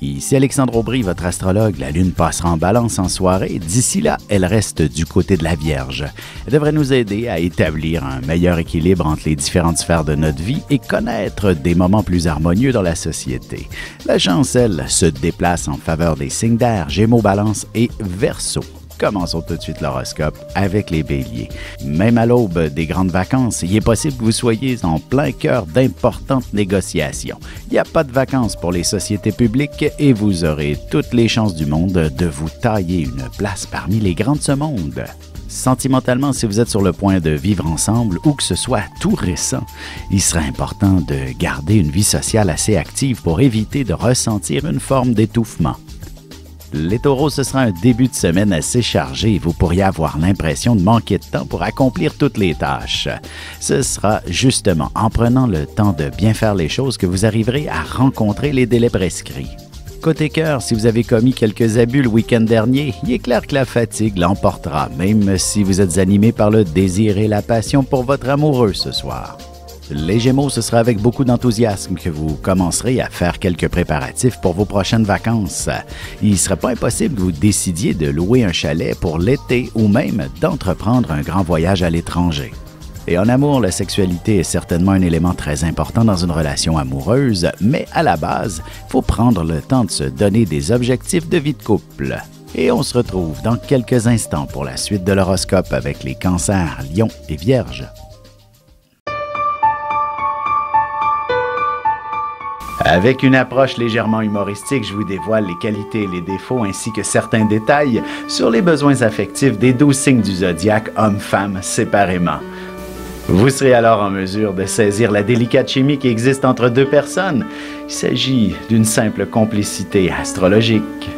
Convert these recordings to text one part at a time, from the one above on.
Ici Alexandre Aubry, votre astrologue. La Lune passera en Balance en soirée. D'ici là, elle reste du côté de la Vierge. Elle devrait nous aider à établir un meilleur équilibre entre les différentes sphères de notre vie et connaître des moments plus harmonieux dans la société. La chance, elle, se déplace en faveur des signes d'air, Gémeaux, Balance et Verseau. Commençons tout de suite l'horoscope avec les Béliers. Même à l'aube des grandes vacances, il est possible que vous soyez en plein cœur d'importantes négociations. Il n'y a pas de vacances pour les sociétés publiques et vous aurez toutes les chances du monde de vous tailler une place parmi les grands de ce monde. Sentimentalement, si vous êtes sur le point de vivre ensemble ou que ce soit tout récent, il serait important de garder une vie sociale assez active pour éviter de ressentir une forme d'étouffement. Les Taureaux, ce sera un début de semaine assez chargé et vous pourriez avoir l'impression de manquer de temps pour accomplir toutes les tâches. Ce sera justement en prenant le temps de bien faire les choses que vous arriverez à rencontrer les délais prescrits. Côté cœur, si vous avez commis quelques abus le week-end dernier, il est clair que la fatigue l'emportera, même si vous êtes animé par le désir et la passion pour votre amoureux ce soir. Les Gémeaux, ce sera avec beaucoup d'enthousiasme que vous commencerez à faire quelques préparatifs pour vos prochaines vacances. Il ne serait pas impossible que vous décidiez de louer un chalet pour l'été ou même d'entreprendre un grand voyage à l'étranger. Et en amour, la sexualité est certainement un élément très important dans une relation amoureuse, mais à la base, il faut prendre le temps de se donner des objectifs de vie de couple. Et on se retrouve dans quelques instants pour la suite de l'horoscope avec les Cancers, Lions et Vierges. Avec une approche légèrement humoristique, je vous dévoile les qualités et les défauts ainsi que certains détails sur les besoins affectifs des 12 signes du zodiaque, hommes-femmes, séparément. Vous serez alors en mesure de saisir la délicate chimie qui existe entre deux personnes. Il s'agit d'une simple complicité astrologique.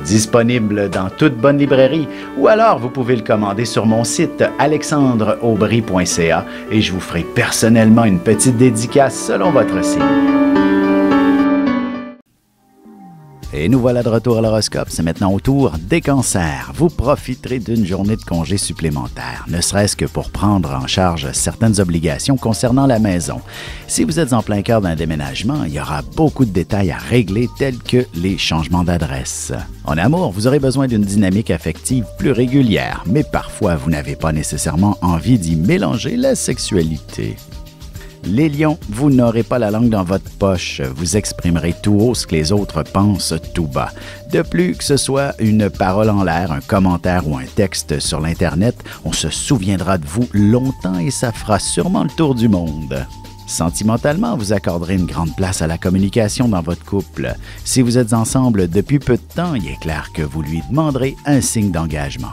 Disponible dans toute bonne librairie ou alors vous pouvez le commander sur mon site alexandreaubry.ca et je vous ferai personnellement une petite dédicace selon votre signe. Et nous voilà de retour à l'horoscope. C'est maintenant au tour des Cancers. Vous profiterez d'une journée de congé supplémentaire, ne serait-ce que pour prendre en charge certaines obligations concernant la maison. Si vous êtes en plein cœur d'un déménagement, il y aura beaucoup de détails à régler tels que les changements d'adresse. En amour, vous aurez besoin d'une dynamique affective plus régulière, mais parfois vous n'avez pas nécessairement envie d'y mélanger la sexualité. Les Lions, vous n'aurez pas la langue dans votre poche. Vous exprimerez tout haut ce que les autres pensent tout bas. De plus, que ce soit une parole en l'air, un commentaire ou un texte sur l'Internet, on se souviendra de vous longtemps et ça fera sûrement le tour du monde. Sentimentalement, vous accorderez une grande place à la communication dans votre couple. Si vous êtes ensemble depuis peu de temps, il est clair que vous lui demanderez un signe d'engagement.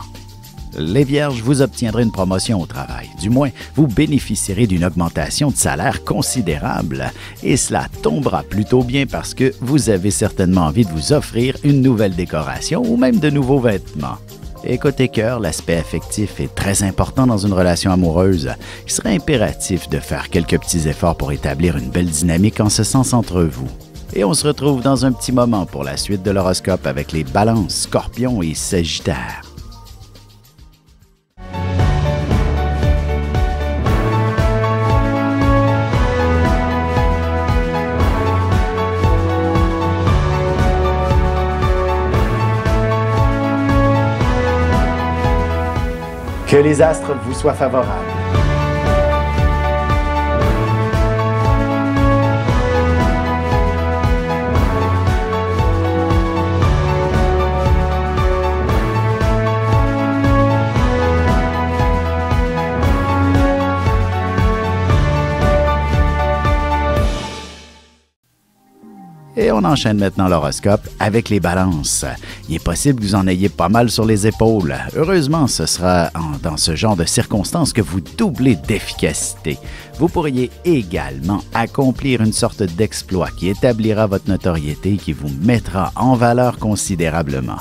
Les Vierges, vous obtiendrez une promotion au travail. Du moins, vous bénéficierez d'une augmentation de salaire considérable. Et cela tombera plutôt bien parce que vous avez certainement envie de vous offrir une nouvelle décoration ou même de nouveaux vêtements. Et côté cœur, l'aspect affectif est très important dans une relation amoureuse. Il serait impératif de faire quelques petits efforts pour établir une belle dynamique en ce sens entre vous. Et on se retrouve dans un petit moment pour la suite de l'horoscope avec les Balances, Scorpions et Sagittaires. Que les astres vous soient favorables. Et on enchaîne maintenant l'horoscope avec les Balances. Il est possible que vous en ayez pas mal sur les épaules. Heureusement, ce sera dans ce genre de circonstances que vous doublez d'efficacité. Vous pourriez également accomplir une sorte d'exploit qui établira votre notoriété et qui vous mettra en valeur considérablement.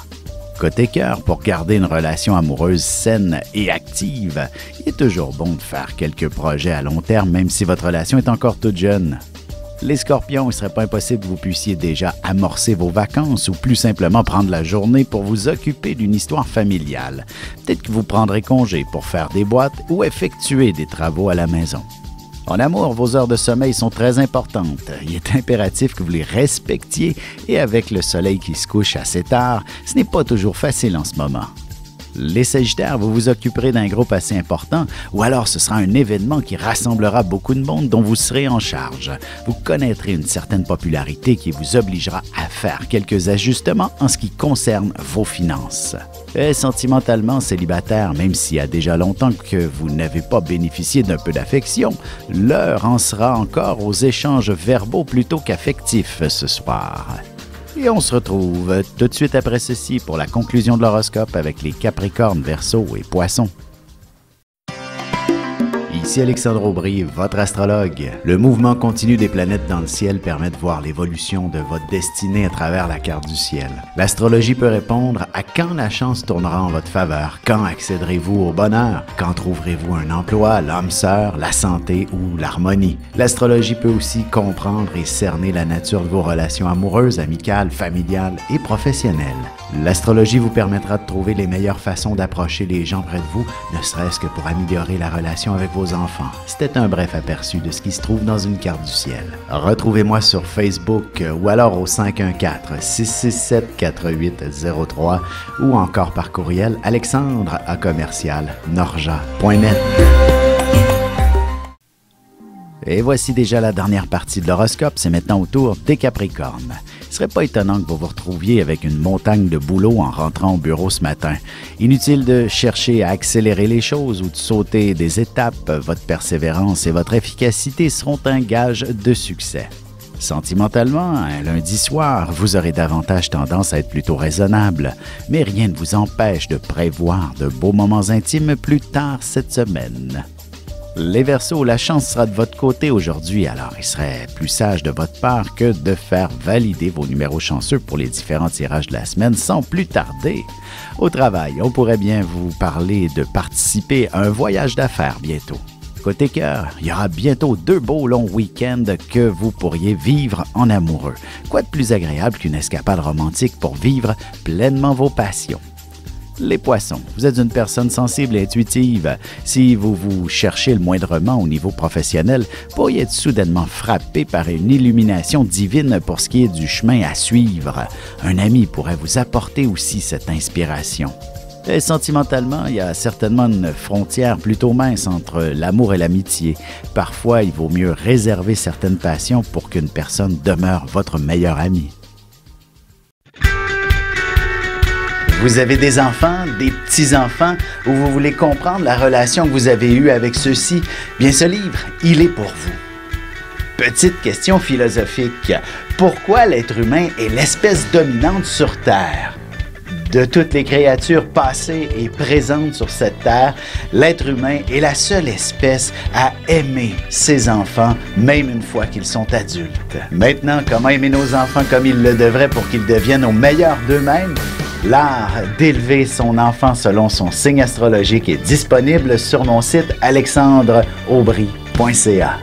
Côté cœur, pour garder une relation amoureuse saine et active, il est toujours bon de faire quelques projets à long terme même si votre relation est encore toute jeune. Les Scorpions, il ne serait pas impossible que vous puissiez déjà amorcer vos vacances ou plus simplement prendre la journée pour vous occuper d'une histoire familiale. Peut-être que vous prendrez congé pour faire des boîtes ou effectuer des travaux à la maison. En amour, vos heures de sommeil sont très importantes. Il est impératif que vous les respectiez et avec le soleil qui se couche assez tard, ce n'est pas toujours facile en ce moment. Les Sagittaires, vous vous occuperez d'un groupe assez important ou alors ce sera un événement qui rassemblera beaucoup de monde dont vous serez en charge. Vous connaîtrez une certaine popularité qui vous obligera à faire quelques ajustements en ce qui concerne vos finances. Et sentimentalement célibataire, même s'il y a déjà longtemps que vous n'avez pas bénéficié d'un peu d'affection, l'heure en sera encore aux échanges verbaux plutôt qu'affectifs ce soir. Et on se retrouve tout de suite après ceci pour la conclusion de l'horoscope avec les Capricornes, Verseaux et Poissons. Ici Alexandre Aubry, votre astrologue. Le mouvement continu des planètes dans le ciel permet de voir l'évolution de votre destinée à travers la carte du ciel. L'astrologie peut répondre à quand la chance tournera en votre faveur, quand accéderez-vous au bonheur, quand trouverez-vous un emploi, l'âme sœur, la santé ou l'harmonie. L'astrologie peut aussi comprendre et cerner la nature de vos relations amoureuses, amicales, familiales et professionnelles. L'astrologie vous permettra de trouver les meilleures façons d'approcher les gens près de vous, ne serait-ce que pour améliorer la relation avec vos enfants. C'était un bref aperçu de ce qui se trouve dans une carte du ciel. Retrouvez-moi sur Facebook ou alors au 514-667-4803 ou encore par courriel alexandre@norja.net. Et voici déjà la dernière partie de l'horoscope, c'est maintenant au tour des Capricornes. Il ne serait pas étonnant que vous vous retrouviez avec une montagne de boulot en rentrant au bureau ce matin. Inutile de chercher à accélérer les choses ou de sauter des étapes, votre persévérance et votre efficacité seront un gage de succès. Sentimentalement, un lundi soir, vous aurez davantage tendance à être plutôt raisonnable, mais rien ne vous empêche de prévoir de beaux moments intimes plus tard cette semaine. Les Verseaux, la chance sera de votre côté aujourd'hui, alors il serait plus sage de votre part que de faire valider vos numéros chanceux pour les différents tirages de la semaine sans plus tarder. Au travail, on pourrait bien vous parler de participer à un voyage d'affaires bientôt. Côté cœur, il y aura bientôt 2 beaux longs week-ends que vous pourriez vivre en amoureux. Quoi de plus agréable qu'une escapade romantique pour vivre pleinement vos passions? Les Poissons, vous êtes une personne sensible et intuitive. Si vous vous cherchez le moindrement au niveau professionnel, pourriez être soudainement frappé par une illumination divine pour ce qui est du chemin à suivre. Un ami pourrait vous apporter aussi cette inspiration. Et sentimentalement, il y a certainement une frontière plutôt mince entre l'amour et l'amitié. Parfois, il vaut mieux réserver certaines passions pour qu'une personne demeure votre meilleur ami. Vous avez des enfants, des petits-enfants, ou vous voulez comprendre la relation que vous avez eue avec ceux-ci? Bien, ce livre, il est pour vous. Petite question philosophique. Pourquoi l'être humain est l'espèce dominante sur Terre? De toutes les créatures passées et présentes sur cette terre, l'être humain est la seule espèce à aimer ses enfants, même une fois qu'ils sont adultes. Maintenant, comment aimer nos enfants comme ils le devraient pour qu'ils deviennent au meilleur d'eux-mêmes? L'art d'élever son enfant selon son signe astrologique est disponible sur mon site alexandreaubry.ca.